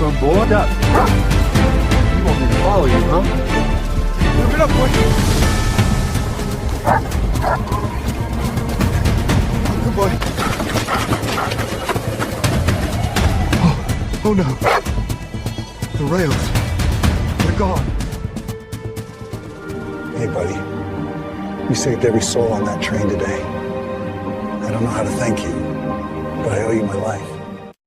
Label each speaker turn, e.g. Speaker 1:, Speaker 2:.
Speaker 1: on board. Up. You want me to follow you, huh? Move it up, boy. Good boy. Oh no. The rails. They're gone.
Speaker 2: Hey, buddy. You saved every soul on that train today. I don't know how to thank you, but I owe you my life.